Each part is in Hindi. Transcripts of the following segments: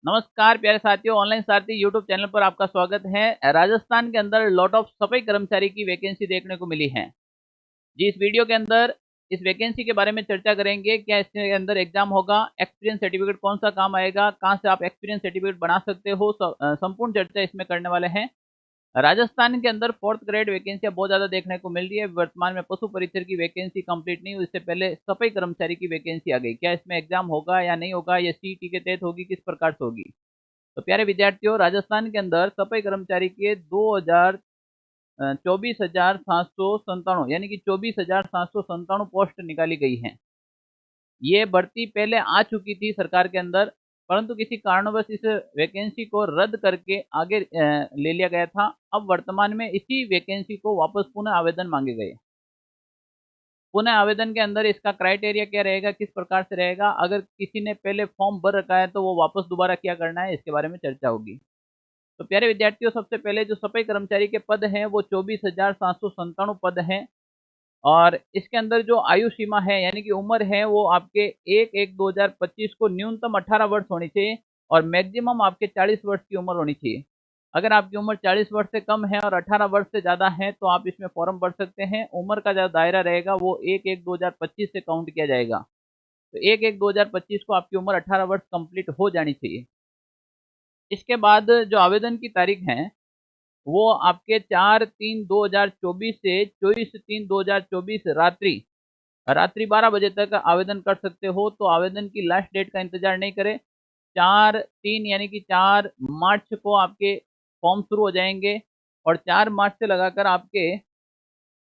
नमस्कार प्यारे साथियों, ऑनलाइन सारथी यूट्यूब चैनल पर आपका स्वागत है। राजस्थान के अंदर लॉट ऑफ सफाई कर्मचारी की वैकेंसी देखने को मिली है। जी, इस वीडियो के अंदर इस वैकेंसी के बारे में चर्चा करेंगे। क्या इसके अंदर एग्जाम होगा, एक्सपीरियंस सर्टिफिकेट कौन सा काम आएगा, कहाँ से आप एक्सपीरियंस सर्टिफिकेट बना सकते हो, संपूर्ण चर्चा इसमें करने वाले हैं। राजस्थान के अंदर 4th ग्रेड वैकेंसियां बहुत ज्यादा देखने को मिल रही है। वर्तमान में पशु परिचर की वैकेंसी कंप्लीट नहीं हुई, इससे पहले सफाई कर्मचारी की वैकेंसी आ गई। क्या इसमें एग्जाम होगा या नहीं होगा, या सीईटी के तहत होगी, किस प्रकार से होगी? तो प्यारे विद्यार्थियों, राजस्थान के अंदर सफाई कर्मचारी के 24,797 यानी कि 24,797 पोस्ट निकाली गई हैं। ये भर्ती पहले आ चुकी थी सरकार के अंदर, परंतु किसी कारणवश इस वैकेंसी को रद्द करके आगे ले लिया गया था। अब वर्तमान में इसी वैकेंसी को वापस पुनः आवेदन मांगे गए। पुनः आवेदन के अंदर इसका क्राइटेरिया क्या रहेगा, किस प्रकार से रहेगा, अगर किसी ने पहले फॉर्म भर रखा है तो वो वापस दोबारा क्या करना है, इसके बारे में चर्चा होगी। तो प्यारे विद्यार्थियों, सबसे पहले जो सफाई कर्मचारी के पद हैं वो 24,797 पद हैं। और इसके अंदर जो आयु सीमा है यानी कि उम्र है वो आपके 1/1/2025 को न्यूनतम 18 वर्ष होनी चाहिए और मैक्सिमम आपके 40 वर्ष की उम्र होनी चाहिए। अगर आपकी उम्र 40 वर्ष से कम है और 18 वर्ष से ज़्यादा है तो आप इसमें फॉर्म भर सकते हैं। उम्र का जो दायरा रहेगा वो 1/1/2025 से काउंट किया जाएगा। तो 1/1/2025 को आपकी उम्र 18 वर्ष कंप्लीट हो जानी चाहिए। इसके बाद जो आवेदन की तारीख है वो आपके 4/3/2024 से 24/3/2024 रात्रि रात्रि 12 बजे तक आवेदन कर सकते हो। तो आवेदन की लास्ट डेट का इंतजार नहीं करें। 4/3 यानी कि 4 मार्च को आपके फॉर्म शुरू हो जाएंगे और 4 मार्च से लगाकर आपके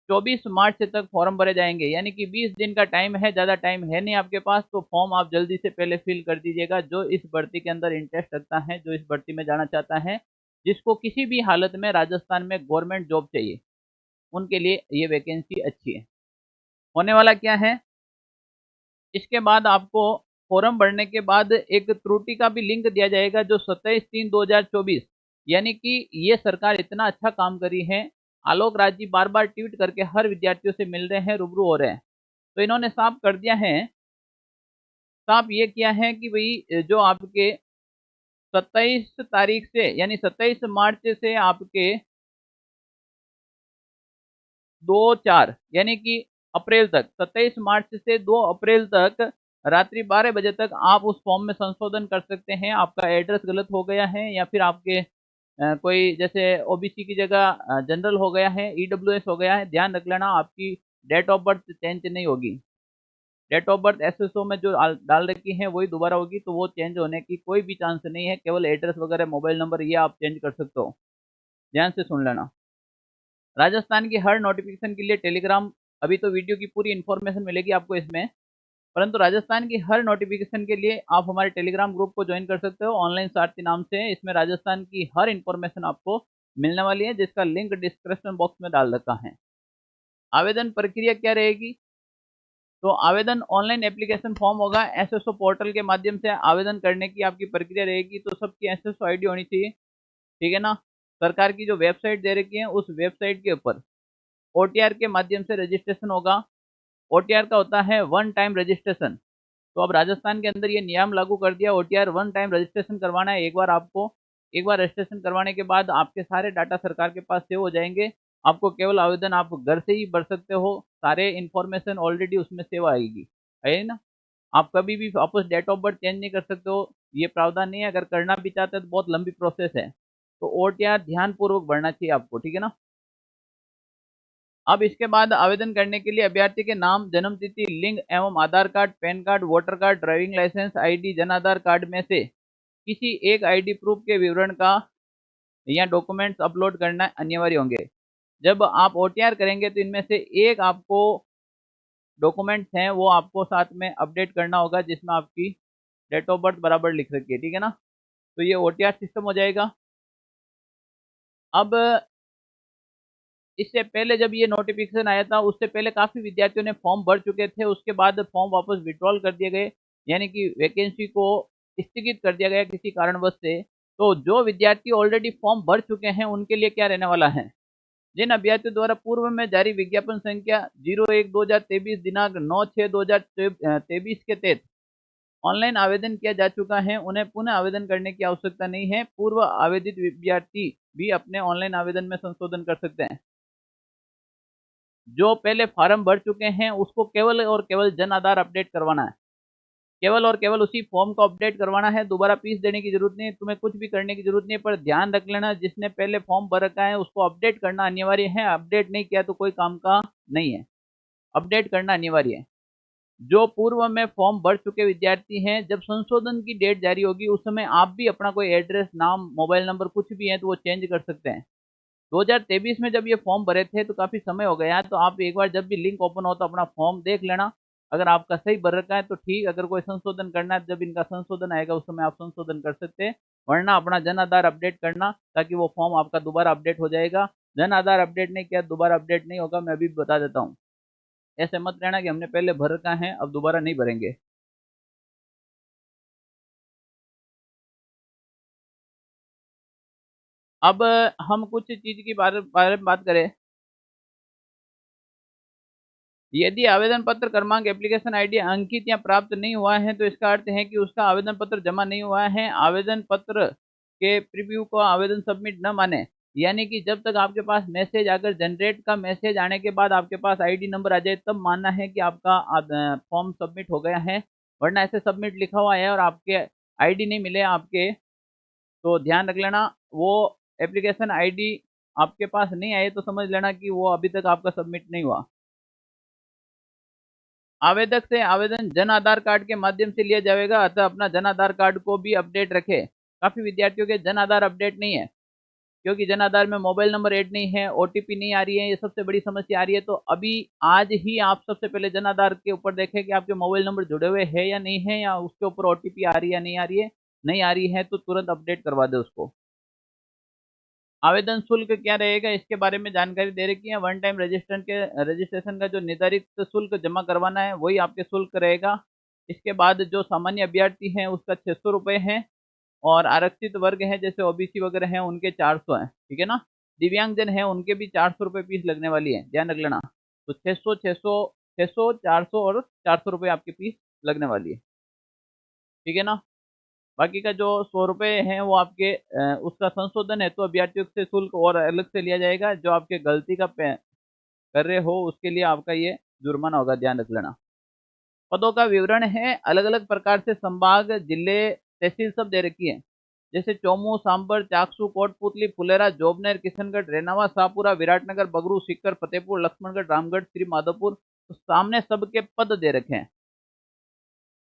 24 मार्च तक फॉर्म भरे जाएंगे, यानी कि 20 दिन का टाइम है, ज़्यादा टाइम है नहीं आपके पास। तो फॉर्म आप जल्दी से पहले फिल कर दीजिएगा। जो इस भर्ती के अंदर इंटरेस्ट रखता है, जो इस भर्ती में जाना चाहता है, जिसको किसी भी हालत में राजस्थान में गवर्नमेंट जॉब चाहिए, उनके लिए ये वैकेंसी अच्छी है। होने वाला क्या है, इसके बाद आपको फॉर्म भरने के बाद एक त्रुटि का भी लिंक दिया जाएगा जो 27/3/2024, यानी कि ये सरकार इतना अच्छा काम करी है। आलोक राज जी बार बार ट्वीट करके हर विद्यार्थियों से मिल रहे हैं, रूबरू हो रहे हैं। तो इन्होंने साफ कर दिया है, साफ ये किया है कि भाई जो आपके 27 तारीख से यानी 27 मार्च से आपके 2/4 यानी कि अप्रैल तक, 27 मार्च से 2 अप्रैल तक रात्रि 12 बजे तक आप उस फॉर्म में संशोधन कर सकते हैं। आपका एड्रेस गलत हो गया है या फिर आपके कोई जैसे ओबीसी की जगह जनरल हो गया है, ईडब्ल्यूएस हो गया है, ध्यान रख लेना आपकी डेट ऑफ बर्थ चेंज नहीं होगी। डेट ऑफ बर्थ एसएसओ में जो डाल रखी है वही दोबारा होगी, तो वो चेंज होने की कोई भी चांस नहीं है। केवल एड्रेस वगैरह, मोबाइल नंबर, ये आप चेंज कर सकते हो। ध्यान से सुन लेना। राजस्थान की हर नोटिफिकेशन के लिए टेलीग्राम, अभी तो वीडियो की पूरी इन्फॉर्मेशन मिलेगी आपको इसमें, परंतु राजस्थान की हर नोटिफिकेशन के लिए आप हमारे टेलीग्राम ग्रुप को ज्वाइन कर सकते हो, ऑनलाइन सारथी नाम से। इसमें राजस्थान की हर इन्फॉर्मेशन आपको मिलने वाली है, जिसका लिंक डिस्क्रिप्शन बॉक्स में डाल रखा है। आवेदन प्रक्रिया क्या रहेगी, तो आवेदन ऑनलाइन एप्लीकेशन फॉर्म होगा, एसएसओ पोर्टल के माध्यम से आवेदन करने की आपकी प्रक्रिया रहेगी। तो सबकी एसएसओ आईडी होनी चाहिए, ठीक है ना। सरकार की जो वेबसाइट दे रखी है उस वेबसाइट के ऊपर ओटीआर के माध्यम से रजिस्ट्रेशन होगा। ओटीआर का होता है वन टाइम रजिस्ट्रेशन। तो अब राजस्थान के अंदर ये नियम लागू कर दिया, ओटीआर वन टाइम रजिस्ट्रेशन करवाना है एक बार आपको। एक बार रजिस्ट्रेशन करवाने के बाद आपके सारे डाटा सरकार के पास सेव हो जाएंगे। आपको केवल आवेदन आप घर से ही भर सकते हो, सारे इन्फॉर्मेशन ऑलरेडी उसमें सेव आएगी, है ना। आप कभी भी वापस डेट ऑफ बर्थ चेंज नहीं कर सकते हो, ये प्रावधान नहीं है। अगर करना भी चाहते हैं तो बहुत लंबी प्रोसेस है। तो ओटीआर ध्यानपूर्वक भरना चाहिए आपको, ठीक है ना। अब इसके बाद आवेदन करने के लिए अभ्यर्थी के नाम, जन्म तिथि, लिंग एवं Aadhaar card, PAN card, voter card, driving licence, ID, Jan Aadhaar card में से किसी एक आईडी प्रूफ के विवरण का या डॉक्यूमेंट्स अपलोड करना अनिवार्य होंगे। जब आप ओटीआर करेंगे तो इनमें से एक आपको डॉक्यूमेंट्स हैं वो आपको साथ में अपडेट करना होगा, जिसमें आपकी डेट ऑफ बर्थ बराबर लिख रखी है, ठीक है ना। तो ये ओटीआर सिस्टम हो जाएगा। अब इससे पहले जब ये नोटिफिकेशन आया था उससे पहले काफ़ी विद्यार्थियों ने फॉर्म भर चुके थे, उसके बाद फॉर्म वापस विड्रॉल कर दिए गए, यानी कि वैकेंसी को स्थगित कर दिया गया किसी कारणवश से। तो जो विद्यार्थी ऑलरेडी फॉर्म भर चुके हैं उनके लिए क्या रहने वाला है, जिन अभ्यर्थियों द्वारा पूर्व में जारी विज्ञापन संख्या 01/2023 दिनांक 9/6/2023 के तहत ऑनलाइन आवेदन किया जा चुका है उन्हें पुनः आवेदन करने की आवश्यकता नहीं है। पूर्व आवेदित विद्यार्थी भी अपने ऑनलाइन आवेदन में संशोधन कर सकते हैं। जो पहले फॉर्म भर चुके हैं उसको केवल और केवल जन आधार अपडेट करवाना है। केवल और केवल उसी फॉर्म को अपडेट करवाना है, दोबारा फीस देने की जरूरत नहीं है, तुम्हें कुछ भी करने की जरूरत नहीं है। पर ध्यान रख लेना, जिसने पहले फॉर्म भर रखा है उसको अपडेट करना अनिवार्य है। अपडेट नहीं किया तो कोई काम का नहीं है, अपडेट करना अनिवार्य है। जो पूर्व में फॉर्म भर चुके विद्यार्थी हैं, जब संशोधन की डेट जारी होगी उस समय आप भी अपना कोई एड्रेस, नाम, मोबाइल नंबर कुछ भी है तो वो चेंज कर सकते हैं। 2023 में जब ये फॉर्म भरे थे तो काफ़ी समय हो गया है, तो आप एक बार जब भी लिंक ओपन हो तो अपना फॉर्म देख लेना। अगर आपका सही भर रखा है तो ठीक, अगर कोई संशोधन करना है, जब इनका संशोधन आएगा उस समय आप संशोधन कर सकते हैं। वरना अपना जन आधार अपडेट करना, ताकि वो फॉर्म आपका दोबारा अपडेट हो जाएगा। जन आधार अपडेट नहीं किया दोबारा अपडेट नहीं होगा, मैं अभी बता देता हूँ। ऐसे मत रहना कि हमने पहले भर रखा है अब दोबारा नहीं भरेंगे। अब हम कुछ चीज़ की बारे में बात करें। यदि आवेदन पत्र क्रमांक, एप्लीकेशन आईडी अंकित या प्राप्त नहीं हुआ है तो इसका अर्थ है कि उसका आवेदन पत्र जमा नहीं हुआ है। आवेदन पत्र के प्रीव्यू को आवेदन सबमिट न माने, यानी कि जब तक आपके पास मैसेज, अगर जनरेट का मैसेज आने के बाद आपके पास आईडी नंबर आ जाए तब मानना है कि आपका फॉर्म सबमिट हो गया है। वरना ऐसे सबमिट लिखा हुआ है और आपके आईडी नहीं मिले आपके, तो ध्यान रख लेना। वो एप्लीकेशन आईडी आपके पास नहीं आए तो समझ लेना कि वो अभी तक आपका सबमिट नहीं हुआ। आवेदक से आवेदन जन आधार कार्ड के माध्यम से लिया जाएगा, अतः अपना जन आधार कार्ड को भी अपडेट रखें। काफ़ी विद्यार्थियों के जन आधार अपडेट नहीं है, क्योंकि जन आधार में मोबाइल नंबर ऐड नहीं है, ओटीपी नहीं आ रही है, ये सबसे बड़ी समस्या आ रही है। तो अभी आज ही आप सबसे पहले जन आधार के ऊपर देखें कि आपके मोबाइल नंबर जुड़े हुए हैं या नहीं है, या उसके ऊपर ओटीपी आ रही है या नहीं आ रही है। नहीं आ रही है तो तुरंत अपडेट करवा दें उसको। आवेदन शुल्क क्या रहेगा इसके बारे में जानकारी दे रखी है। वन टाइम रजिस्ट्रेशन का जो निर्धारित शुल्क जमा करवाना है वही आपके शुल्क रहेगा। इसके बाद जो सामान्य अभ्यर्थी हैं उसका 600 रुपये है, और आरक्षित वर्ग है जैसे ओबीसी वगैरह हैं उनके 400 हैं, ठीक है ना। दिव्यांगजन है उनके भी 400 रुपये फीस लगने वाली है, ध्यान रख लेना। तो 600, 600, 600, 400 और 400 रुपये आपकी फीस लगने वाली है, ठीक है ना। बाकी का जो 100 रुपये हैं वो आपके उसका संशोधन है तो अभ्यर्थियों से शुल्क और अलग से लिया जाएगा। जो आपके गलती का कर रहे हो उसके लिए आपका ये जुर्माना होगा, ध्यान रख लेना। पदों का विवरण है, अलग अलग प्रकार से संभाग, जिले, तहसील सब दे रखी है। जैसे चौमू, सांबर, चाकसू, कोटपुतली, फुलेरा, जोबनेर, किशनगढ़, रेनावा, शाहपुरा, विराटनगर, बगरू, सीकर, फतेहपुर, लक्ष्मणगढ़, रामगढ़, श्री माधोपुर, तो सामने सबके पद दे रखे हैं।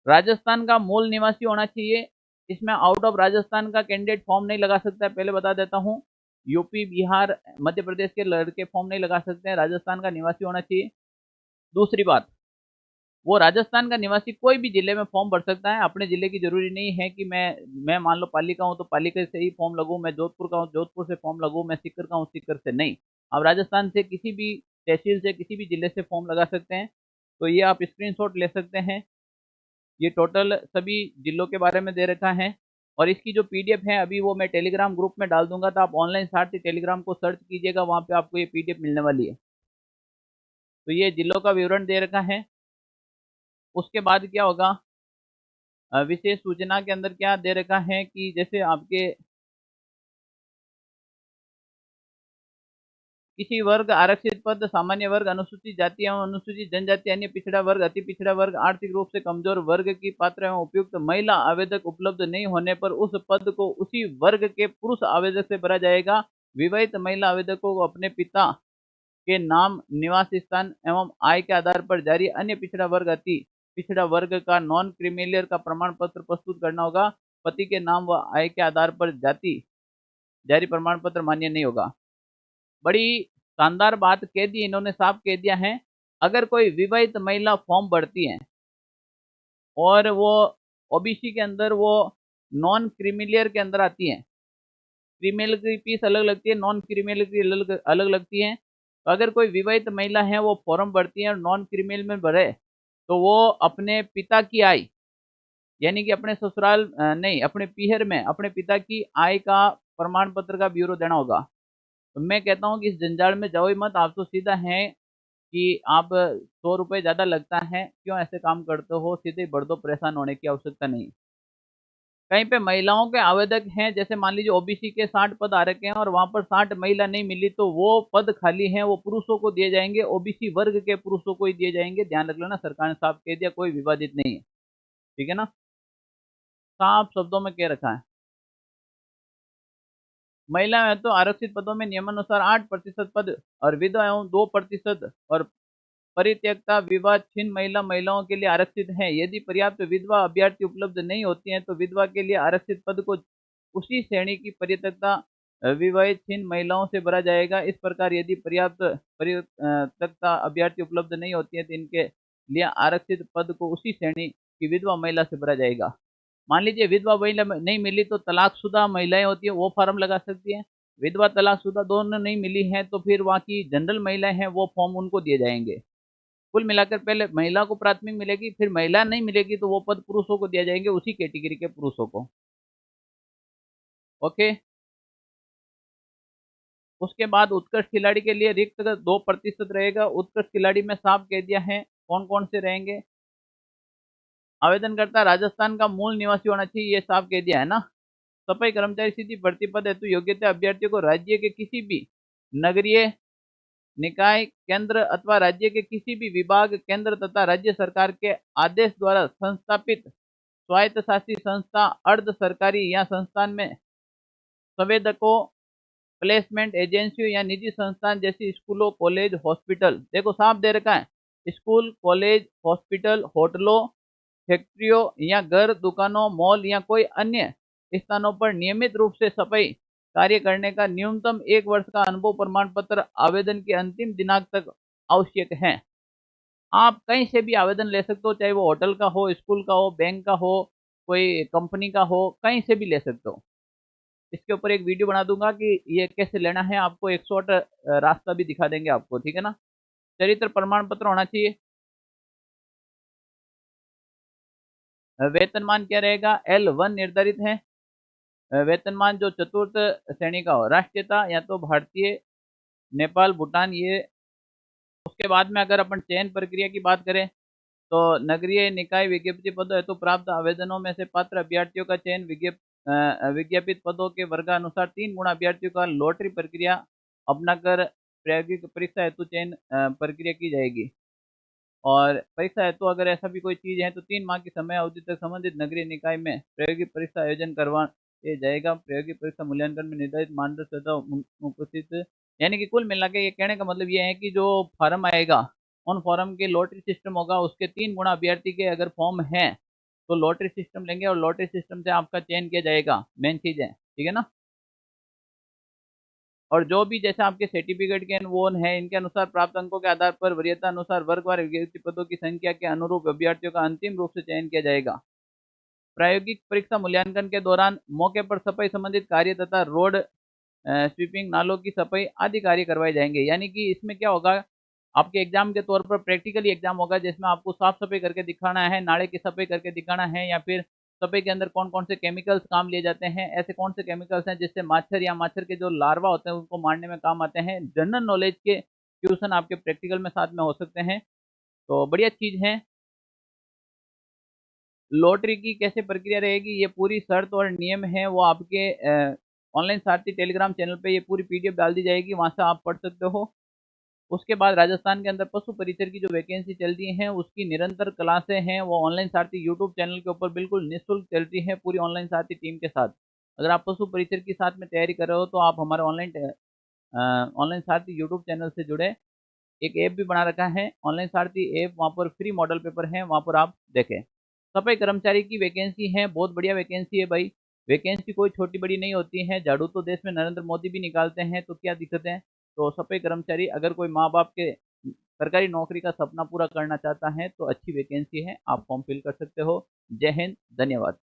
राजस्थान का मूल निवासी होना चाहिए। इसमें आउट ऑफ राजस्थान का कैंडिडेट फॉर्म नहीं लगा सकता है, पहले बता देता हूँ। यूपी, बिहार, मध्य प्रदेश के लड़के फॉर्म नहीं लगा सकते हैं, राजस्थान का निवासी होना चाहिए। दूसरी बात, वो राजस्थान का निवासी कोई भी जिले में फॉर्म भर सकता है, अपने जिले की जरूरी नहीं है कि मैं मान लो पाली का हूँ तो पाली से ही फॉर्म लगूँ, मैं जोधपुर का हूँ जोधपुर से फॉर्म लगूँ, मैं सीकर का हूँ सीकर से नहीं। आप राजस्थान से किसी भी तहसील से किसी भी जिले से फॉर्म लगा सकते हैं। तो ये आप स्क्रीनशॉट ले सकते हैं। ये टोटल सभी जिलों के बारे में दे रखा है, और इसकी जो पीडीएफ है अभी वो मैं टेलीग्राम ग्रुप में डाल दूंगा, तो आप ऑनलाइन सारथी टेलीग्राम को सर्च कीजिएगा, वहाँ पे आपको ये पीडीएफ मिलने वाली है। तो ये जिलों का विवरण दे रखा है। उसके बाद क्या होगा, विशेष सूचना के अंदर क्या दे रखा है कि जैसे आपके किसी वर्ग, आरक्षित पद, सामान्य वर्ग, अनुसूचित जाति एवं अनुसूचित जनजाति, अन्य पिछड़ा वर्ग, अति पिछड़ा वर्ग, आर्थिक रूप से कमजोर वर्ग की पात्र एवं उपयुक्त महिला आवेदक उपलब्ध नहीं होने पर उस पद को उसी वर्ग के पुरुष आवेदक से भरा जाएगा। विवाहित महिला आवेदकों को अपने पिता के नाम, निवास स्थान एवं आय के आधार पर जारी अन्य पिछड़ा वर्ग, अति पिछड़ा वर्ग का नॉन क्रीमिलियर का प्रमाण पत्र प्रस्तुत करना होगा। पति के नाम व आय के आधार पर जाति जारी प्रमाण पत्र मान्य नहीं होगा। बड़ी शानदार बात कह दी इन्होंने, साफ कह दिया है। अगर कोई विवाहित महिला फॉर्म भरती है और वो ओबीसी के अंदर वो नॉन क्रीमिलियर के अंदर आती है, क्रीमिलियर की फीस अलग लगती है, नॉन क्रीमिलियर की अलग अलग लगती है। तो अगर कोई विवाहित महिला है वो फॉर्म भरती है और नॉन क्रीमिलियर में भरे, तो वो अपने पिता की आय, यानी कि अपने ससुराल नहीं, अपने पीहर में अपने पिता की आय का प्रमाण पत्र का ब्यूरो देना होगा। तो मैं कहता हूँ कि इस जंजाल में जाओ ही मत, आप तो सीधा है कि आप 100 रुपये ज़्यादा लगता है, क्यों ऐसे काम करते हो, सीधे भर दो, परेशान होने की आवश्यकता नहीं। कहीं पे महिलाओं के आवेदक हैं, जैसे मान लीजिए ओबीसी के 60 पद आ रखे हैं और वहाँ पर 60 महिला नहीं मिली, तो वो पद खाली हैं, वो पुरुषों को दिए जाएँगे, ओबीसी वर्ग के पुरुषों को ही दिए जाएँगे। ध्यान रख लेना, सरकार ने साफ कह दिया, कोई विवादित नहीं है। ठीक है ना? साफ शब्दों में कह रखा है। महिला है तो आरक्षित पदों में नियमानुसार 8% पद और विधवा एवं 2% और परित्यक्ता विवाह छिन्न महिलाओं के लिए आरक्षित हैं। यदि पर्याप्त विधवा अभ्यर्थी उपलब्ध नहीं होती हैं, तो विधवा के लिए आरक्षित पद को उसी श्रेणी की परित्यक्ता विवाहित छिन्न महिलाओं से भरा जाएगा। इस प्रकार यदि पर्याप्त परित्यक्ता अभ्यर्थी उपलब्ध नहीं होती है, तो इनके लिए आरक्षित पद को उसी श्रेणी की विधवा महिला से भरा जाएगा। मान लीजिए विधवा महिला नहीं मिली, तो तलाकशुदा महिलाएं होती है, वो फॉर्म लगा सकती हैं। विधवा तलाकशुदा दोनों नहीं मिली हैं, तो फिर वहाँ की जनरल महिलाएं हैं, वो फॉर्म उनको दिए जाएंगे। कुल मिलाकर पहले महिला को प्राथमिक मिलेगी, फिर महिला नहीं मिलेगी तो वो पद पुरुषों को दिए जाएंगे, उसी कैटेगरी के पुरुषों को। ओके। उसके बाद उत्कृष्ट खिलाड़ी के लिए रिक्त 2% रहेगा। उत्कृष्ट खिलाड़ी में साफ कह दिया है कौन कौन से रहेंगे। आवेदनकर्ता राजस्थान का मूल निवासी होना चाहिए, ये साफ कह दिया है ना। सफाई कर्मचारी सीधी भर्ती पद हेतु योग्यता अभ्यर्थियों को राज्य के किसी भी नगरीय निकाय केंद्र अथवा राज्य के किसी भी विभाग केंद्र तथा राज्य सरकार के आदेश द्वारा संस्थापित स्वायत्तशासी संस्था, अर्ध सरकारी या संस्थान में संवेदकों, प्लेसमेंट एजेंसियों या निजी संस्थान जैसी स्कूलों, कॉलेज, हॉस्पिटल, देखो साफ दे रखा है, स्कूल, कॉलेज, हॉस्पिटल, होटलों, फैक्ट्रियों या घर, दुकानों, मॉल या कोई अन्य स्थानों पर नियमित रूप से सफाई कार्य करने का न्यूनतम 1 वर्ष का अनुभव प्रमाण पत्र आवेदन के अंतिम दिनांक तक आवश्यक है। आप कहीं से भी आवेदन ले सकते हो, चाहे वो होटल का हो, स्कूल का हो, बैंक का हो, कोई कंपनी का हो, कहीं से भी ले सकते हो। इसके ऊपर एक वीडियो बना दूंगा कि ये कैसे लेना है, आपको एक शॉर्ट रास्ता भी दिखा देंगे आपको। ठीक है ना? चरित्र प्रमाण पत्र होना चाहिए। वेतनमान क्या रहेगा? L1 निर्धारित है। वेतनमान जो चतुर्थ श्रेणी का हो, राष्ट्रीयता या तो भारतीय, नेपाल, भूटान, ये। उसके बाद में अगर अपन चयन प्रक्रिया की बात करें, तो नगरीय निकाय विज्ञप्ति पदों हेतु प्राप्त आवेदनों में से पात्र अभ्यर्थियों का चयन विज्ञापित पदों के वर्गानुसार 3 गुणा अभ्यर्थियों का लॉटरी प्रक्रिया अपनाकर प्रायोगिक परीक्षा हेतु चयन प्रक्रिया की जाएगी। और परीक्षा हेतु अगर ऐसा भी कोई चीज़ है, तो 3 माह की समय अवधि तक संबंधित नगरीय निकाय में प्रायोगिक परीक्षा आयोजन करवाया जाएगा। प्रायोगिक परीक्षा मूल्यांकन में निर्धारित मानदंड तथा उपस्थित, यानी कि कुल मिला के ये कहने का मतलब ये है कि जो फॉर्म आएगा, उन फॉर्म के लॉटरी सिस्टम होगा, उसके 3 गुना अभ्यर्थी के अगर फॉर्म हैं, तो लॉटरी सिस्टम लेंगे और लॉटरी सिस्टम से आपका चयन किया जाएगा। मेन चीज़ है, ठीक है ना? और जो भी जैसे आपके सर्टिफिकेट के वो हैं, इनके अनुसार प्राप्त अंकों के आधार पर वरीयता अनुसार वर्गवार विज्ञप्ति पदों की संख्या के अनुरूप अभ्यर्थियों का अंतिम रूप से चयन किया जाएगा। प्रायोगिक परीक्षा मूल्यांकन के दौरान मौके पर सफाई संबंधित कार्य तथा रोड स्वीपिंग, नालों की सफाई आदि कार्य करवाए जाएंगे। यानी कि इसमें क्या होगा, आपके एग्जाम के तौर पर प्रैक्टिकली एग्जाम होगा, जिसमें आपको साफ सफाई करके दिखाना है, नाले की सफाई करके दिखाना है, या फिर सफाई के अंदर कौन कौन से केमिकल्स काम लिए जाते हैं, ऐसे कौन से केमिकल्स हैं जिससे मच्छर या मच्छर के जो लार्वा होते हैं उनको मारने में काम आते हैं। जनरल नॉलेज के ट्यूशन आपके प्रैक्टिकल में साथ में हो सकते हैं, तो बढ़िया चीज़ है। लॉटरी की कैसे प्रक्रिया रहेगी, ये पूरी शर्त और नियम है वो आपके ऑनलाइन सारथी टेलीग्राम चैनल पे ये पूरी पीडीएफ डाल दी जाएगी, वहाँ से आप पढ़ सकते हो। उसके बाद राजस्थान के अंदर पशु परिचर की जो वैकेंसी चल रही है, उसकी निरंतर क्लासें हैं, वो ऑनलाइन सारथी यूट्यूब चैनल के ऊपर बिल्कुल निःशुल्क चल रही है पूरी ऑनलाइन सारथी टीम के साथ। अगर आप पशु परिचर के साथ में तैयारी कर रहे हो, तो आप हमारे ऑनलाइन सारथी यूट्यूब चैनल से जुड़े। एक ऐप भी बना रखा है ऑनलाइन सारथी ऐप, वहाँ पर फ्री मॉडल पेपर है, वहाँ पर आप देखें। सफाई कर्मचारी की वैकेंसी है, बहुत बढ़िया वैकेंसी है भाई। वैकेंसी कोई छोटी बड़ी नहीं होती है, झाड़ू तो देश में नरेंद्र मोदी भी निकालते हैं, तो क्या दिक्कत है। तो सफाई कर्मचारी, अगर कोई माँ बाप के सरकारी नौकरी का सपना पूरा करना चाहता है, तो अच्छी वैकेंसी है, आप फॉर्म फिल कर सकते हो। जय हिंद, धन्यवाद।